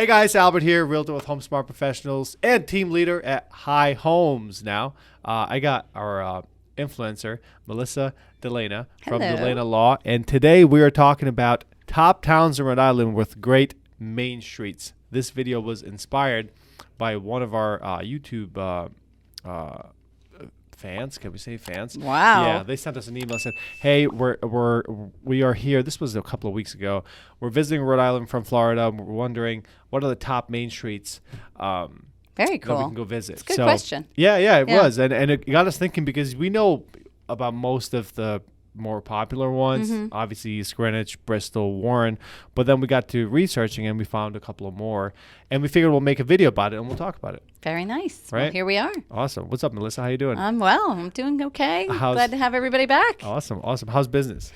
Hey guys, Albert here, realtor with Home Smart Professionals and team leader at High Homes now. I got our influencer, Melissa Delana from Hello. Delana Law, and today we are talking about top towns in Rhode Island with great main streets. This video was inspired by one of our YouTube fans. Can we say fans? Wow. Yeah, they sent us an email and said, "Hey, we are here." This was a couple of weeks ago. We're visiting Rhode Island from Florida. We're wondering what are the top main streets Very that cool. we can go visit. It's a good question. Yeah, it Yeah. was, and it got us thinking because we know about most of the more popular ones, obviously East Greenwich, Bristol, Warren, but then we got to researching and we found a couple of more, and we figured we'll make a video about it and we'll talk about it. Very nice. Right? Well, here we are. Awesome. What's up, Melissa? How you doing? I'm doing okay. Glad to have everybody back. Awesome. How's business?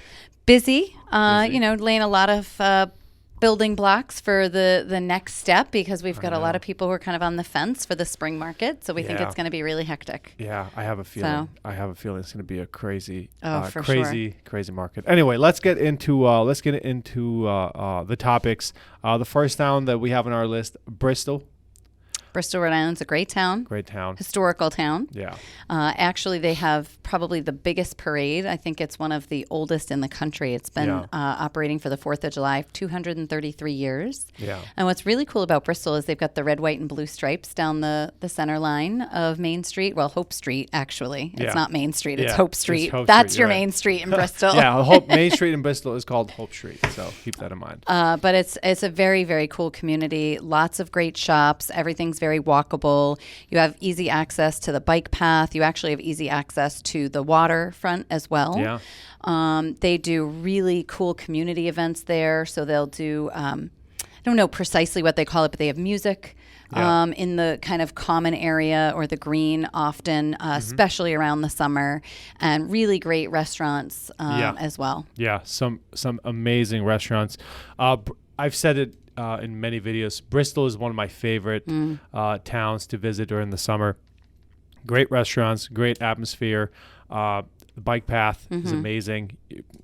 Busy. Busy. Laying a lot of building blocks for the next step because we've got a lot of people who are kind of on the fence for the spring market. So we think it's going to be really hectic. Yeah, I have a feeling. I have a feeling it's going to be a crazy, crazy market. Anyway, let's get into the topics. The first town that we have on our list, Bristol. Bristol, Rhode Island's a great town. Great town. Historical town. Yeah. Actually, they have probably the biggest parade. I think it's one of the oldest in the country. It's been operating for the 4th of July, 233 years. Yeah. And what's really cool about Bristol is they've got the red, white, and blue stripes down the center line of Main Street. Well, Hope Street, actually. Yeah. It's not Main Street. It's Yeah. Hope Street. It's Hope That's Street, your right. Main Street in Bristol. Yeah, Main Street in Bristol is called Hope Street, so keep that in mind. But it's a very, very cool community. Lots of great shops. Everything's very walkable. You have easy access to the bike path. You actually have easy access to the waterfront as well. Yeah. They do really cool community events there. So they'll do, I don't know precisely what they call it, but they have music in the kind of common area or the green often, especially around the summer, and really great restaurants as well. Yeah, some amazing restaurants. I've said it in many videos. Bristol is one of my favorite towns to visit during the summer. Great restaurants, great atmosphere. The bike path is amazing.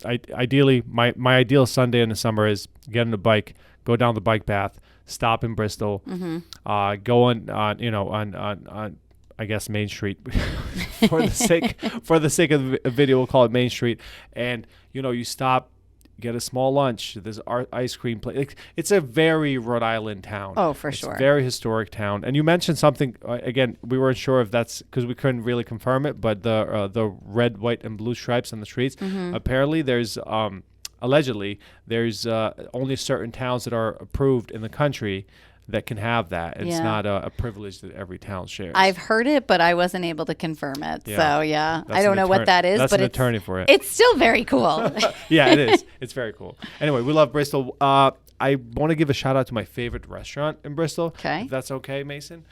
Ideally, my ideal Sunday in the summer is get on the bike, go down the bike path, stop in Bristol, go on I guess Main Street for the sake of the video, we'll call it Main Street, and you stop. Get a small lunch. There's ice cream place. It's a very Rhode Island town. Oh, for sure. It's a very historic town. And you mentioned something again. We weren't sure if that's because we couldn't really confirm it. But the red, white, and blue stripes on the streets. Apparently, there's allegedly there's only certain towns that are approved in the country that can have that. It's not a privilege that every town shares. I've heard it, but I wasn't able to confirm it. Yeah. So, I don't know what that is. That's but an attorney for it. It's still very cool. Yeah, it is. It's very cool. Anyway, we love Bristol. I want to give a shout out to my favorite restaurant in Bristol. Okay. If that's okay, Mason.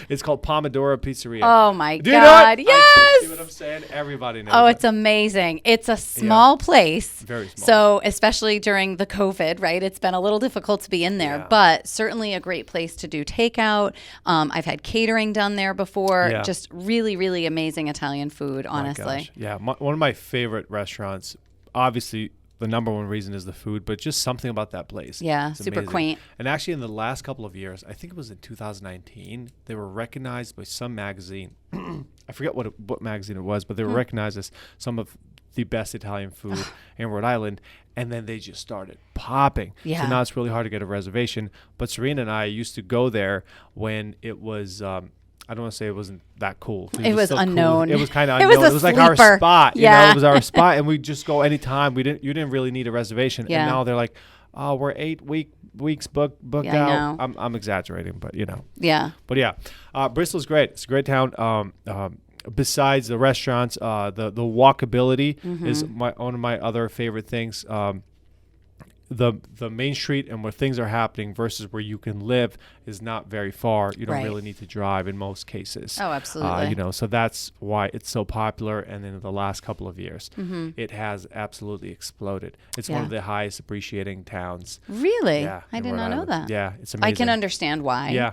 It's called Pomodoro Pizzeria. Oh, my Do you know God. it? Yes. See what I'm saying? Everybody knows Oh, it. it's amazing. It's a small place. Very small. So especially during the COVID, right? It's been a little difficult to be in there, but certainly a great place to do takeout. I've had catering done there before. Yeah. Just really, really amazing Italian food, honestly. My gosh. Yeah, one of my favorite restaurants, obviously, the number one reason is the food, but just something about that place. Yeah, It's super amazing. quaint. And actually, in the last couple of years, I think it was in 2019, they were recognized by some magazine. I forget what magazine it was, but they were recognized as some of the best Italian food in Rhode Island. And then they just started popping. Yeah. So now it's really hard to get a reservation. But Serena and I used to go there when it was I don't want to say it wasn't that cool. It was still unknown. Cool. It was kind of It unknown. was a It was like our sleeper. spot. Yeah. It was our spot, and we'd just go anytime. You didn't really need a reservation. Yeah. And now they're like, oh, we're 8 weeks booked Yeah, I out. know. I'm exaggerating, but Yeah. But yeah, Bristol's great. It's a great town. Besides the restaurants, the walkability is one of my other favorite things. The main street and where things are happening versus where you can live is not very far. You don't Right. really need to drive in most cases. Oh, absolutely. So that's why it's so popular. And in the last couple of years, it has absolutely exploded. It's one of the highest appreciating towns. Really? Yeah, I in did Rhode not know Island. that. Yeah, it's amazing. I can understand why. Yeah.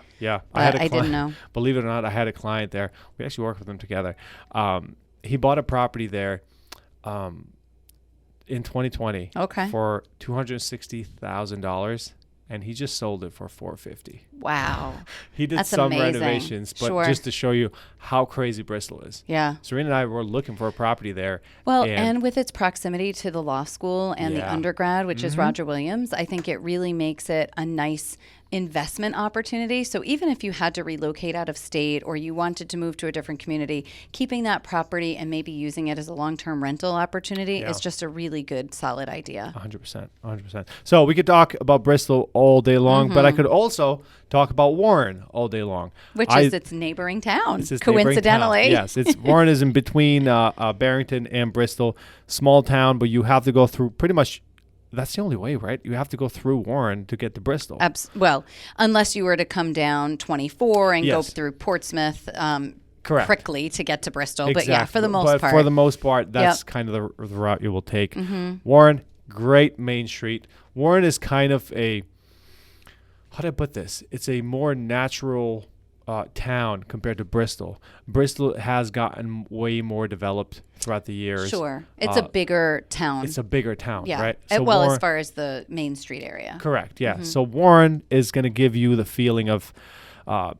But I didn't know. Believe it or not, I had a client there. We actually worked with him together. He bought a property there in 2020 Okay. for $260,000. and he just sold it for $450. Wow. He did That's some amazing. renovations, but Sure. just to show you how crazy Bristol is. Yeah. Serena and I were looking for a property there. Well, and with its proximity to the law school and the Yeah. undergrad, which is Roger Williams, I think it really makes it a nice investment opportunity. So even if you had to relocate out of state or you wanted to move to a different community, keeping that property and maybe using it as a long-term rental opportunity is just a really good, solid idea. 100%. 100%. So we could talk about Bristol all day long, but I could also talk about Warren all day long. Which is its neighboring town, It's its neighboring coincidentally. town. Yes, it's Warren is in between Barrington and Bristol. Small town, but you have to go through pretty much. That's the only way, right? You have to go through Warren to get to Bristol. Well, unless you were to come down 24 and go through Portsmouth Correct. quickly to get to Bristol. Exactly. But yeah, for the most part. For the most part, that's kind of the route you will take. Warren, great main street. Warren is kind of a, how do I put this? It's a more natural town compared to Bristol. Bristol has gotten way more developed throughout the years. Sure. It's a bigger town. It's a bigger town, yeah. right? Well, Warren, as far as the Main Street area. correct, yeah. So Warren is going to give you the feeling of, kind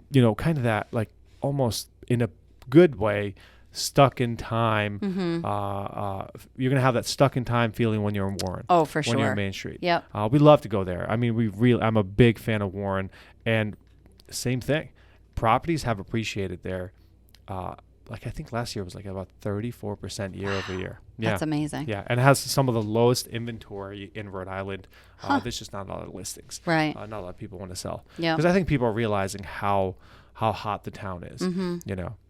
of that, like almost in a good way, stuck in time. You're going to have that stuck in time feeling when you're in Warren. Oh, for When you're sure. in Main Street. Yep. We love to go there. I mean, I'm a big fan of Warren, and same thing. Properties have appreciated there. Like I think last year was like about 34% year over year. Yeah. That's amazing. Yeah, and it has some of the lowest inventory in Rhode Island. There's just not a lot of listings. Right. Not a lot of people want to sell. Yeah. Because I think people are realizing how hot the town is.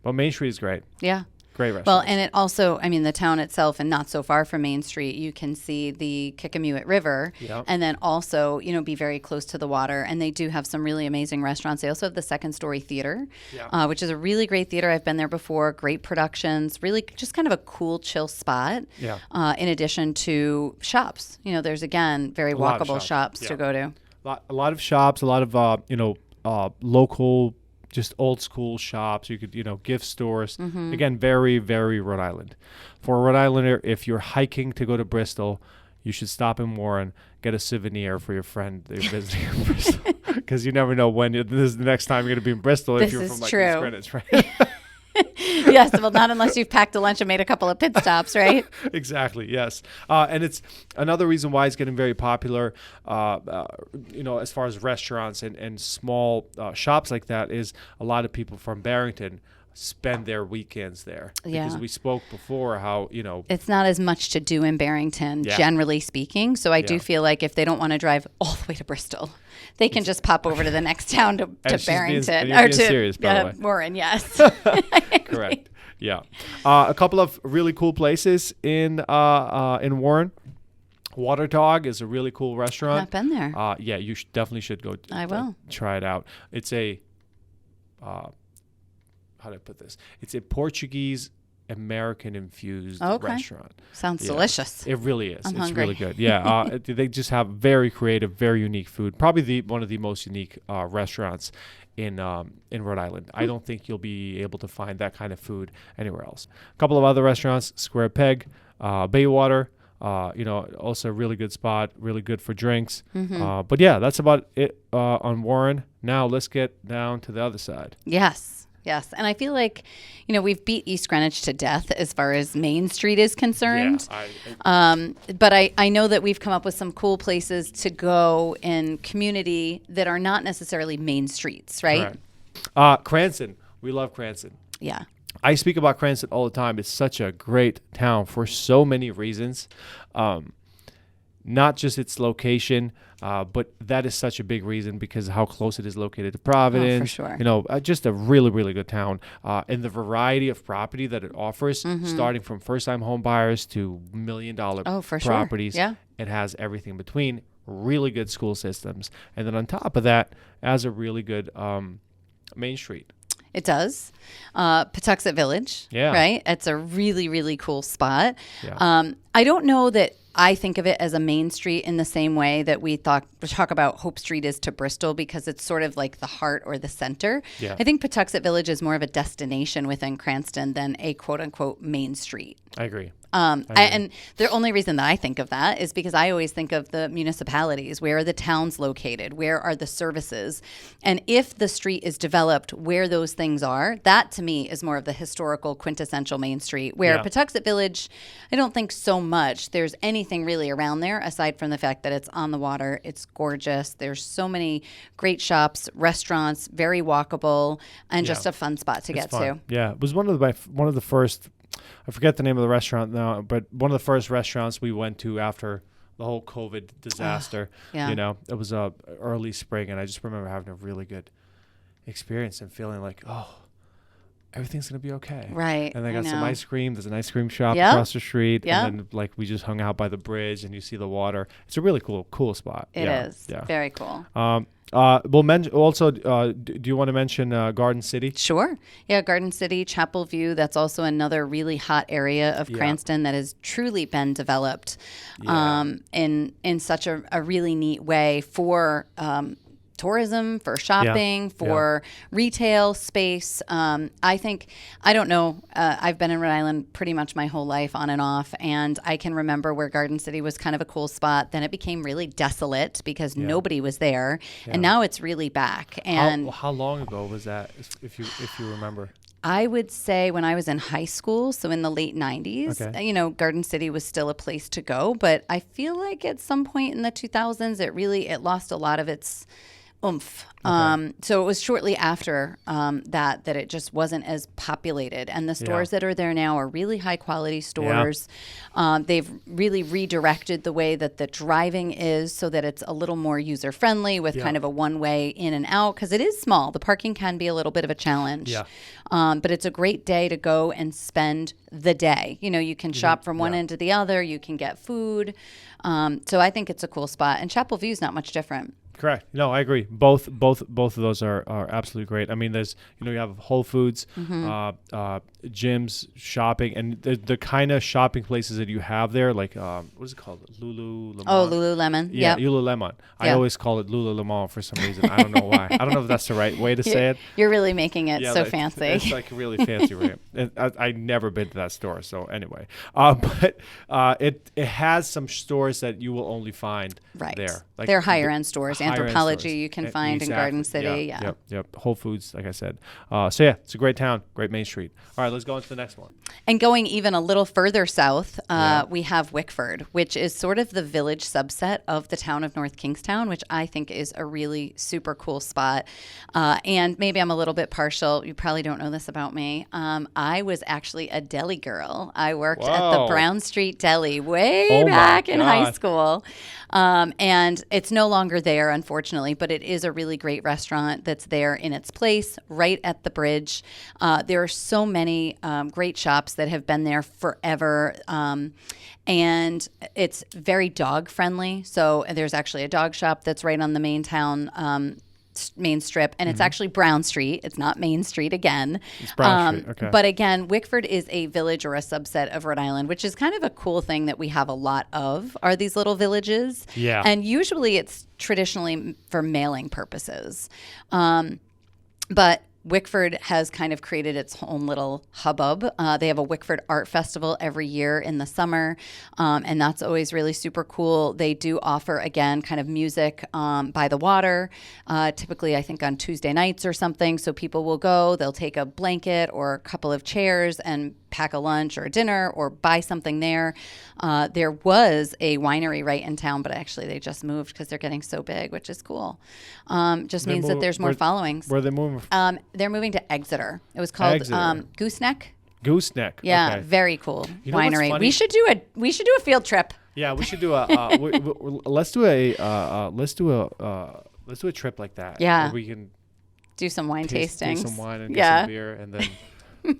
But Main Street is great. Yeah. Great restaurant. Well, and it also, I mean, the town itself and not so far from Main Street, you can see the Kickamuit River and then also, be very close to the water. And they do have some really amazing restaurants. They also have the Second Story Theater, which is a really great theater. I've been there before. Great productions, really just kind of a cool, chill spot. Yeah. In addition to shops. There's, again, very lot of walkable shops to go to. A lot of shops, a lot of, local, just old school shops. You could, gift stores. Again, very, very Rhode Island. For a Rhode Islander, if you're hiking to go to Bristol, you should stop in Warren, get a souvenir for your friend that you're visiting in Bristol. Because you never know when this is the next time you're going to be in Bristol if you're from like East Greenwich, right? Yes, well, not unless you've packed a lunch and made a couple of pit stops, right? Exactly, yes. And it's another reason why it's getting very popular, as far as restaurants and small shops like that, is a lot of people from Barrington spend their weekends there. Yeah. Because we spoke before how, it's not as much to do in Barrington, generally speaking. So I do feel like if they don't want to drive all the way to Bristol, they can just pop over to the next town to Barrington or to serious, by the way. Warren. Yes. Correct. Yeah. A couple of really cool places in Warren. Water Dog is a really cool restaurant. I've been there. Yeah, you definitely should go. I will try it out. It's a how do I put this? It's a Portuguese American infused restaurant. Sounds delicious. It really is. I'm it's hungry. really good. Yeah. They just have very creative, very unique food. Probably one of the most unique restaurants in Rhode Island. I don't think you'll be able to find that kind of food anywhere else. A couple of other restaurants: Square Peg, Baywater. Also a really good spot, really good for drinks. But yeah, that's about it on Warren. Now let's get down to the other side. Yes. And I feel like, we've beat East Greenwich to death as far as Main Street is concerned. Yeah, but I know that we've come up with some cool places to go in community that are not necessarily main streets, right? Cranston. We love Cranston. Yeah. I speak about Cranston all the time. It's such a great town for so many reasons. Not just its location, but that is such a big reason because of how close it is located to Providence. For sure. Just a really, really good town. And the variety of property that it offers, starting from first-time home buyers to $1 million properties. Sure. Yeah. It has everything between. Really good school systems. And then on top of that, has a really good Main Street. It does. Patuxent Village, right? It's a really, really cool spot. Yeah. I don't know that I think of it as a main street in the same way that we talk about Hope Street is to Bristol because it's sort of like the heart or the center. Yeah. I think Patuxent Village is more of a destination within Cranston than a quote-unquote main street. I agree. And the only reason that I think of that is because I always think of the municipalities. Where are the towns located? Where are the services? And if the street is developed where those things are, that to me is more of the historical quintessential Main Street. Where Patuxent Village, I don't think so much there's anything really around there aside from the fact that it's on the water. It's gorgeous. There's so many great shops, restaurants, very walkable, and just a fun spot to get to. Yeah, it was one of the first. I forget the name of the restaurant now, but one of the first restaurants we went to after the whole COVID disaster. You know, it was early spring, and I just remember having a really good experience and feeling like, oh, everything's gonna be okay. Right. And they got some ice cream. There's an ice cream shop across the street, and then like we just hung out by the bridge, and you see the water. It's a really cool spot. It is. Yeah. Very cool. We'll mention also. Do you want to mention Garden City? Sure. Yeah, Garden City, Chapel View. That's also another really hot area of Cranston that has truly been developed in such a really neat way for tourism, for shopping, for retail space. I don't know. I've been in Rhode Island pretty much my whole life on and off. And I can remember where Garden City was kind of a cool spot. Then it became really desolate because nobody was there. Yeah. And now it's really back. And how long ago was that, if you remember? I would say when I was in high school, so in the late 90s, you know, Garden City was still a place to go. But I feel like at some point in the 2000s, it lost a lot of its oomph. So it was shortly after that it just wasn't as populated. And the stores that are there now are really high quality stores. They've really redirected the way that the driving is so that it's a little more user friendly with kind of a one way in and out, because it is small. The parking can be a little bit of a challenge. But it's a great day to go and spend the day. You know, you can shop from one end to the other. You can get food. So I think it's a cool spot. And Chapel View is not much different. Correct. No, I agree. Both of those are absolutely great. I mean, there's, you know, you have Whole Foods, gyms, shopping, and the kind of shopping places that you have there, like what is it called? Lululemon. Oh, Lululemon. Yeah, Lululemon. I always call it Lululemon for some reason. I don't know why. I don't know if that's the right way to say it. You're really making it so fancy. It's like really fancy, right? I've never been to that store, so anyway. But it has some stores that you will only find there. Like they're higher end stores. Anthropology you can find in Garden City. Yep. Whole Foods, like I said. So yeah, it's a great town, great Main Street. All right, let's go on to the next one. And going even a little further south, we have Wickford, which is sort of the village subset of the town of North Kingstown, which I think is a really super cool spot. And maybe I'm a little bit partial. You probably don't know this about me. I was actually a deli girl. I worked at the Brown Street Deli way back in high school. And it's no longer there, unfortunately, but it is a really great restaurant that's there in its place, right at the bridge. There are so many great shops that have been there forever, and it's very dog friendly. So there's actually a dog shop that's right on the main strip, and it's actually Brown Street. It's not Main Street again. It's Brown Street, okay. But again, Wickford is a village or a subset of Rhode Island, which is kind of a cool thing that we have a lot of, are these little villages. Yeah. And usually it's traditionally for mailing purposes. But Wickford has kind of created its own little hubbub. They have a Wickford Art Festival every year in the summer, and that's always really super cool. They do offer, again, kind of music by the water, typically I think on Tuesday nights or something. So people will go, they'll take a blanket or a couple of chairs and pack a lunch or a dinner or buy something there. There was a winery right in town, but actually they just moved because they're getting so big, which is cool. Just means that there's more followings. Where are they moving? They're moving to Exeter. It was called Gooseneck. Gooseneck. Yeah, okay. Very cool winery. We should do a field trip. Yeah, we should do a let's do a trip like that. Yeah, where we can do some wine tastings, do some wine and get some beer, and then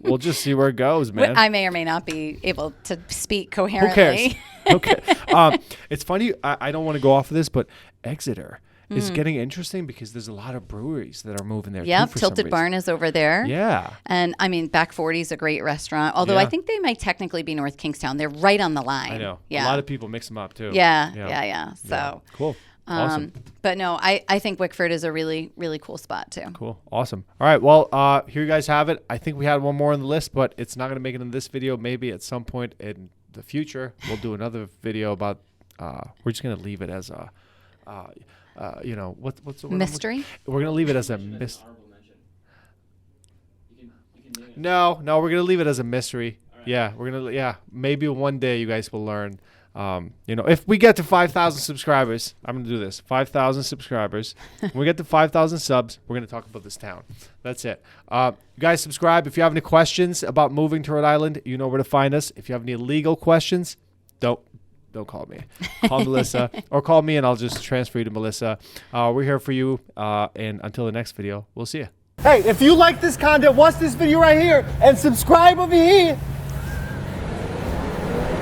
we'll just see where it goes, man. I may or may not be able to speak coherently. Who cares? Okay. It's funny. I don't want to go off of this, but Exeter is getting interesting because there's a lot of breweries that are moving there. Yep, Tilted Barn is over there. Yeah. And I mean, Back 40 is a great restaurant, although I think they might technically be North Kingstown. They're right on the line. I know. Yeah. A lot of people mix them up too. Yeah. So cool. Awesome. But no, I think Wickford is a really, really cool spot too. Cool. Awesome. All right. Well, here you guys have it. I think we had one more on the list, but it's not going to make it in this video. Maybe at some point in the future, we'll do another video about. We're just gonna leave it as a, you know, what's the word? Mystery. We're gonna leave it as a mystery. No, we're gonna leave it as a mystery. Right. Yeah, maybe one day you guys will learn. You know, if we get to 5,000 subscribers, I'm gonna do this. 5,000 subscribers. When we get to 5,000 subs, we're gonna talk about this town. That's it. You guys subscribe. If you have any questions about moving to Rhode Island, you know where to find us. If you have any legal questions, don't call me. Call Melissa or call me, and I'll just transfer you to Melissa. We're here for you. And until the next video, we'll see you. Hey, if you like this content, watch this video right here and subscribe over here.